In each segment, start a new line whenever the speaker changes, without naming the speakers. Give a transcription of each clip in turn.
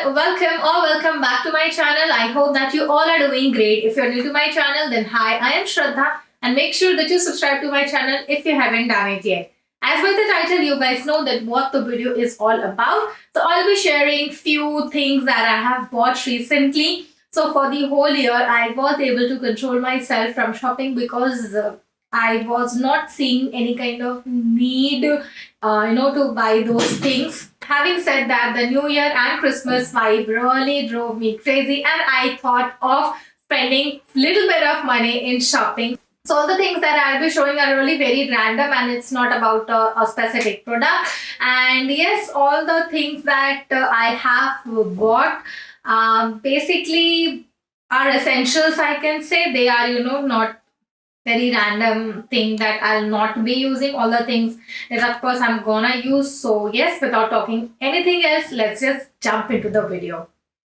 everyone, welcome back to my channel. I hope that you all are doing great. If you're new to my channel, then hi, I am Shraddha, and make sure that you subscribe to my channel if you haven't done it yet. As by the title, you guys know that what the video is all about. So I'll be sharing few things that I have bought recently. So for the whole year, I was able to control myself from shopping because I was not seeing any kind of need, to buy those things. Having said that, the New Year and Christmas vibe really drove me crazy, and I thought of spending little bit of money in shopping. So all the things that I'll be showing are really very random, and it's not about a specific product. And yes, all the things that I have bought basically are essentials. I can say they are, not very random thing that I'll not be using. All the things that of course I'm gonna use. So yes, without talking anything else, let's just jump into the video.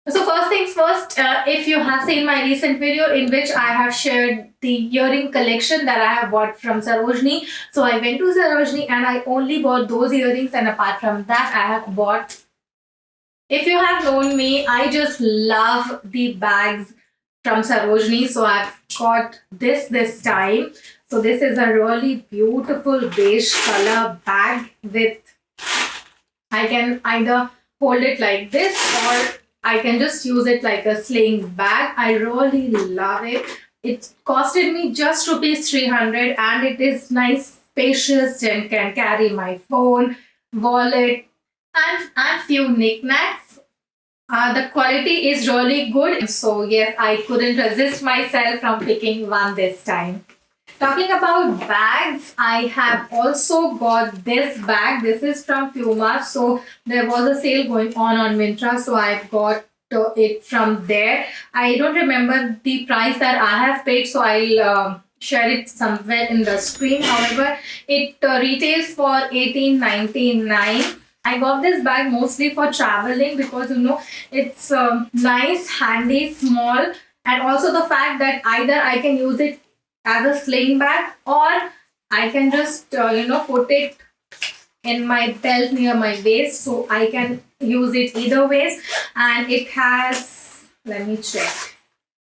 So first things first, if you have seen my recent video in which I have shared the earring collection that I have bought from Sarojini. So I went to Sarojini and I only bought those earrings, and apart from that I have bought, if you have known me, I just love the bags from Sarojini. So I've got this time. So this is a really beautiful beige color bag with, I can either hold it like this or I can just use it like a sling bag. I really love it. It costed me just rupees 300, and it is nice, spacious, and can carry my phone, wallet, and few knickknacks. The quality is really good. So yes, I couldn't resist myself from picking one this time. Talking about bags, I have also got this bag. This is from Puma. So there was a sale going on Myntra. So I've got it from there. I don't remember the price that I have paid. So I'll share it somewhere in the screen. However, it retails for 18.99. I got this bag mostly for traveling because it's nice, handy, small, and also the fact that either I can use it as a sling bag or I can just put it in my belt near my waist, so I can use it either ways. And it has, let me check.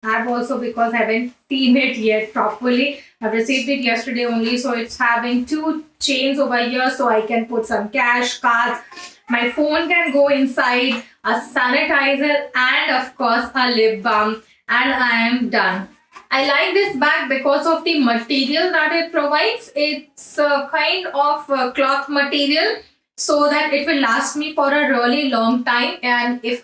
I've also, because I haven't seen it yet properly, I've received it yesterday only, so it's having two chains over here, so I can put some cash, cards, my phone can go inside, a sanitizer, and of course a lip balm, and I am done. I like this bag because of the material that it provides. It's a kind of cloth material, so that it will last me for a really long time, and if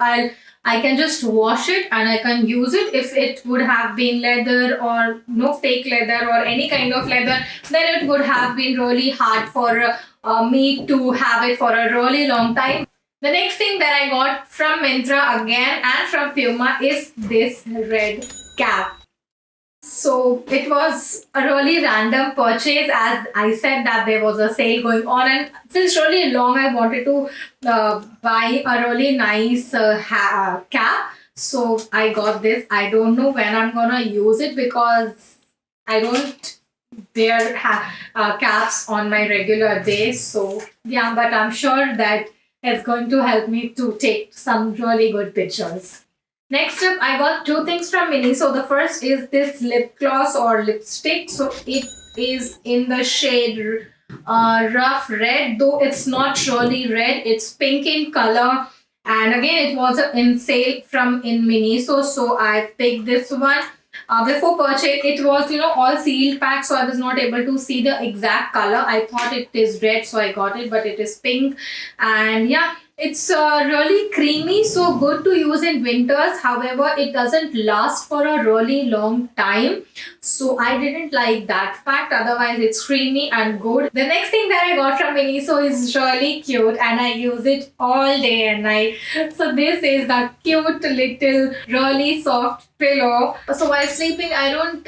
I can just wash it and I can use it. If it would have been leather or no fake leather or any kind of leather, then it would have been really hard for me to have it for a really long time. The next thing that I got from Myntra again and from Puma is this red cap. So it was a really random purchase, as I said that there was a sale going on, and since really long I wanted to buy a really nice cap. So I got this. I don't know when I'm gonna use it because I don't wear caps on my regular days. So yeah, but I'm sure that it's going to help me to take some really good pictures. Next up, I got two things from Mini. So the first is this lip gloss or lipstick. So it is in the shade rough red, though it's not really red. It's pink in color. And again, it was in sale from in Miniso. So I picked this one. Before purchase, it was all sealed pack, so I was not able to see the exact color. I thought it is red, so I got it, but it is pink. And yeah, it's really creamy, so good to use in winters. However, it doesn't last for a really long time, so I didn't like that fact. Otherwise, it's creamy and good. The next thing that I got from Miniso is really cute, and I use it all day and night. So this is the cute little really soft pillow. So while sleeping, I don't,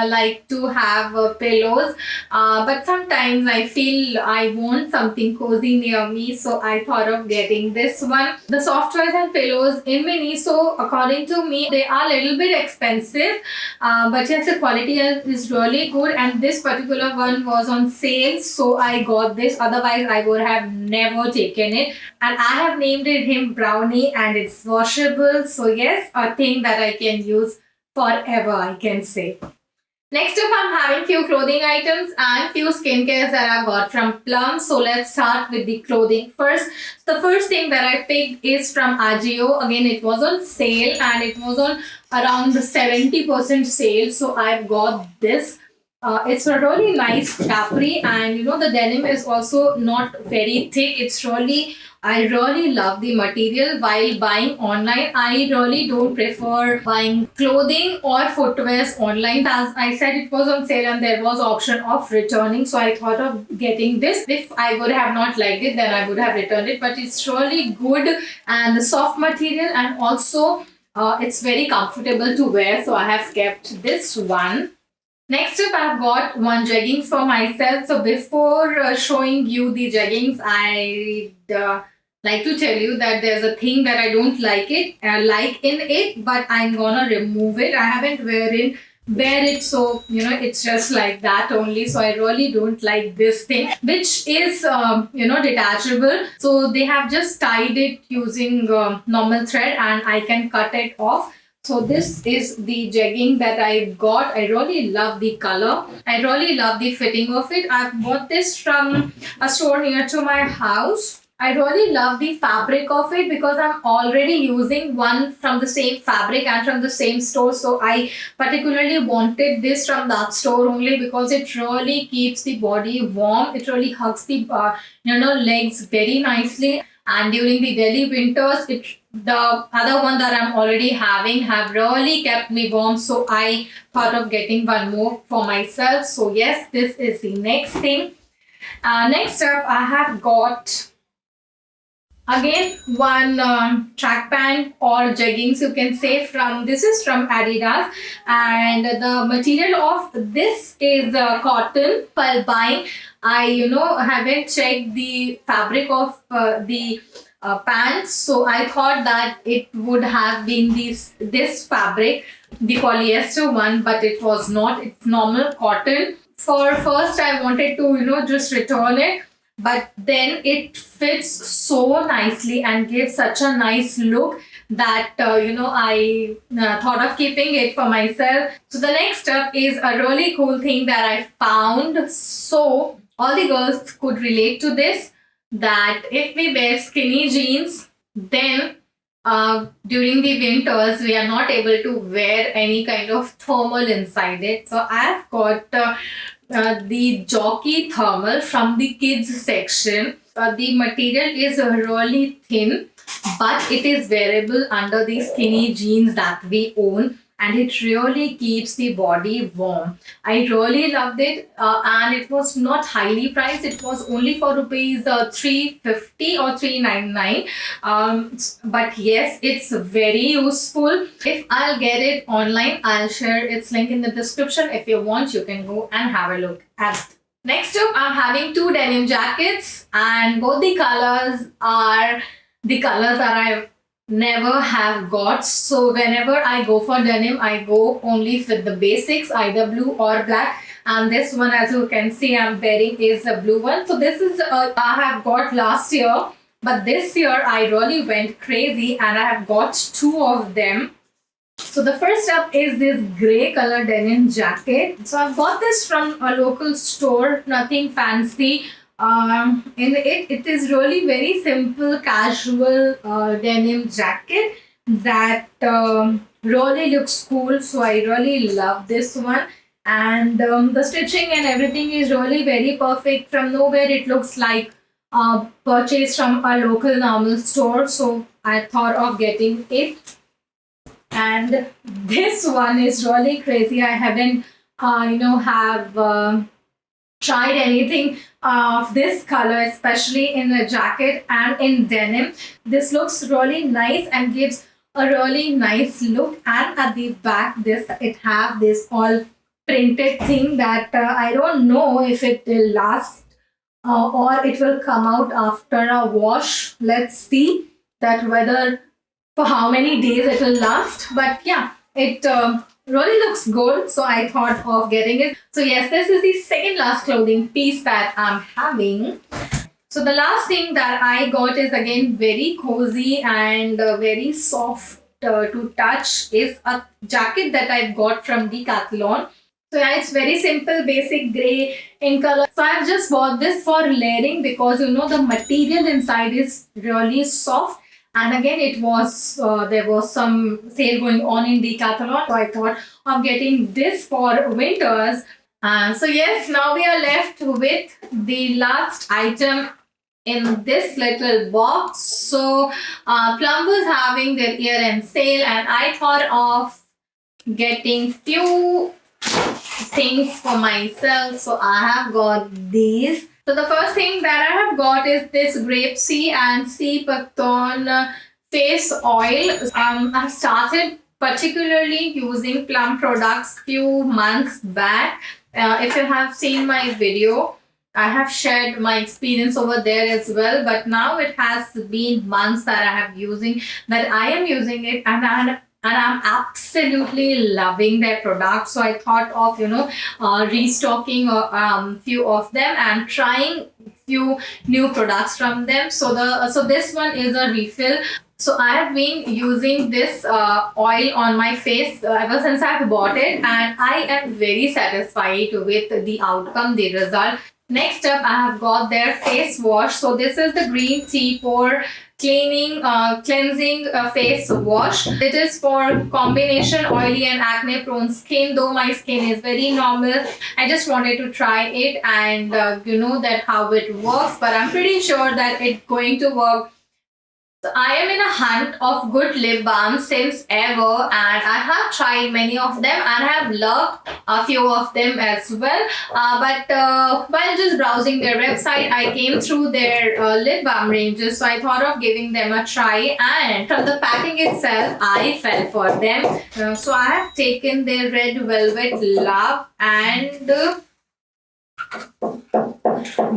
like to have pillows. But sometimes I feel I want something cozy near me, so I thought of getting this one. The soft toys and pillows in mini. So according to me, they are a little bit expensive, but yes, the quality is really good. And this particular one was on sale, so I got this. Otherwise, I would have never taken it. And I have named it him Brownie, and it's washable. So yes, a thing that I can use forever, I can say. Next up, I'm having few clothing items and few skincares that I got from Plum. So let's start with the clothing first. The first thing that I picked is from Ajio. Again, it was on sale and it was on around 70% sale. So I've got this. It's a really nice capri, and the denim is also not very thick. I really love the material. While buying online, I really don't prefer buying clothing or footwears online. As I said, it was on sale and there was option of returning, so I thought of getting this. If I would have not liked it, then I would have returned it. But it's really good and the soft material, and also it's very comfortable to wear. So I have kept this one. Next up, I've got one jeggings for myself. So before showing you the jeggings, I like to tell you that there's a thing that I don't like in it, but I'm gonna remove it. I haven't wear it, so it's just like that only. So I really don't like this thing, which is detachable. So they have just tied it using normal thread, and I can cut it off. So this is the jegging that I got. I really love the color. I really love the fitting of it. I've bought this from a store near to my house. I really love the fabric of it because I'm already using one from the same fabric and from the same store. So I particularly wanted this from that store only because it really keeps the body warm. It really hugs the legs very nicely. And during the Delhi winters, the other one that I'm already having have really kept me warm. So I thought of getting one more for myself. So yes, this is the next thing. Next up, I have got again one track pant or jeggings, you can say. This is from Adidas, and the material of this is cotton. While buying, I haven't checked the fabric of the pants, so I thought that it would have been this fabric, the polyester one, but it was not. It's normal cotton. For first, I wanted to just return it, but then it fits so nicely and gives such a nice look that I thought of keeping it for myself. So the next step is a really cool thing that I found, so all the girls could relate to this, that if we wear skinny jeans, then during the winters we are not able to wear any kind of thermal inside it. So I've got the jockey thermal from the kids section. The material is really thin, but it is wearable under the skinny jeans that we own, and it really keeps the body warm. I really loved it, and it was not highly priced. It was only for rupees 350 or 399. But yes, it's very useful. If I'll get it online, I'll share its link in the description. If you want, you can go and have a look at it. Next up, I'm having two denim jackets, and both the colors are the colors that I never have got. So whenever I go for denim, I go only with the basics, either blue or black. And this one, as you can see, I'm wearing is a blue one. So this is I have got last year, but this year I really went crazy and I have got two of them. So the first up is this grey color denim jacket. So I've got this from a local store, nothing fancy. In it is really very simple, casual denim jacket that really looks cool. So I really love this one. And the stitching and everything is really very perfect. From nowhere, it looks like purchased from a local normal store. So I thought of getting it. And this one is really crazy. I haven't have tried anything of this color, especially in a jacket and in denim. This looks really nice and gives a really nice look. And at the back, this it have this all printed thing that I don't know if it will last or it will come out after a wash. Let's see that whether for how many days it will last. But yeah, it really looks good. So I thought of getting it. So yes, this is the second last clothing piece that I'm having. So the last thing that I got is again very cozy and very soft to touch is a jacket that I got from Decathlon. So yeah, it's very simple, basic gray in color. So I've just bought this for layering because you know the material inside is really soft. And again, it was there was some sale going on in Decathlon, so I thought of getting this for winters. So yes, now we are left with the last item in this little box. So Plum was having their year-end sale, and I thought of getting few things for myself. So I have got these. So the first thing that I have got is this grapeseed and sea buckthorn face oil. I've started particularly using Plum products few months back. If you have seen my video, I have shared my experience over there as well. But now it has been months that I am using it, and I'm absolutely loving their products. So I thought of restocking a few of them and trying few new products from them. So this one is a refill. So I have been using this oil on my face ever since I've bought it, and I am very satisfied with the outcome, the result. Next up, I have got their face wash. So this is the green tea pore cleansing face wash. It is for combination oily and acne prone skin. Though my skin is very normal, I just wanted to try it and you know that how it works. But I'm pretty sure that it's going to work. So I am in a hunt of good lip balms since ever, and I have tried many of them and have loved a few of them as well. But while just browsing their website, I came through their lip balm ranges, so I thought of giving them a try. And from the packing itself, I fell for them. So I have taken their Red Velvet Love and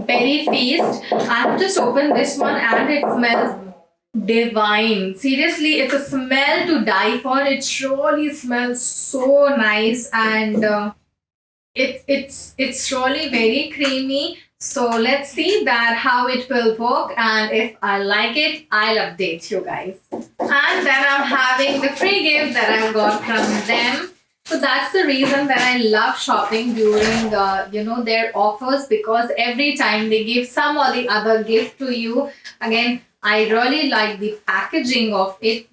Berry Feast. I have just opened this one and it smells divine. Seriously, it's a smell to die for. It surely smells so nice, and it's surely very creamy. So let's see that how it will work, and if I like it, I'll update you guys. And then I'm having the free gift that I got from them. So that's the reason that I love shopping during their offers, because every time they give some or the other gift to you. Again, I really like the packaging of it.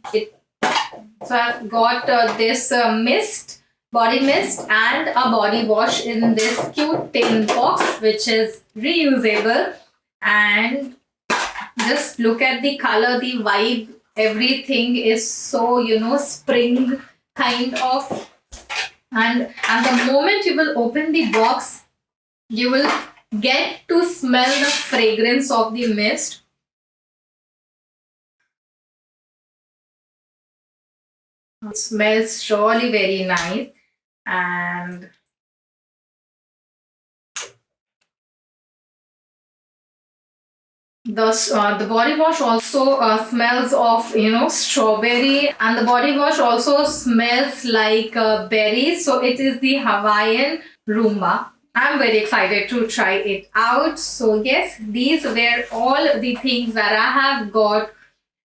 So I've got this body mist and a body wash in this cute tin box, which is reusable. And just look at the color, the vibe, everything is so spring kind of. And the moment you will open the box, you will get to smell the fragrance of the mist. It smells surely very nice, and the body wash also smells of strawberry, and the body wash also smells like berries. So it is the Hawaiian Roomba. I'm very excited to try it out. So yes, these were all the things that I have got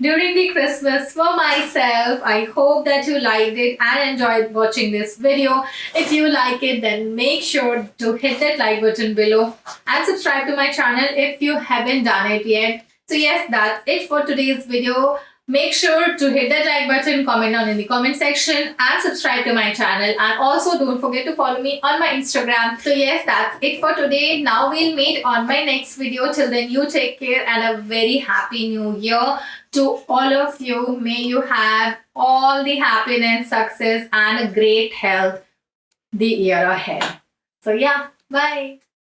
during the Christmas for myself. I hope that you liked it and enjoyed watching this video. If you like it, then make sure to hit that like button below and subscribe to my channel if you haven't done it yet. So yes, that's it for today's video. Make sure to hit that like button, comment down in the comment section, and subscribe to my channel. And also don't forget to follow me on my Instagram. So yes, that's it for today. Now we'll meet on my next video. Till then, you take care and a very happy new year to all of you. May you have all the happiness, success, and a great health the year ahead. So yeah, bye.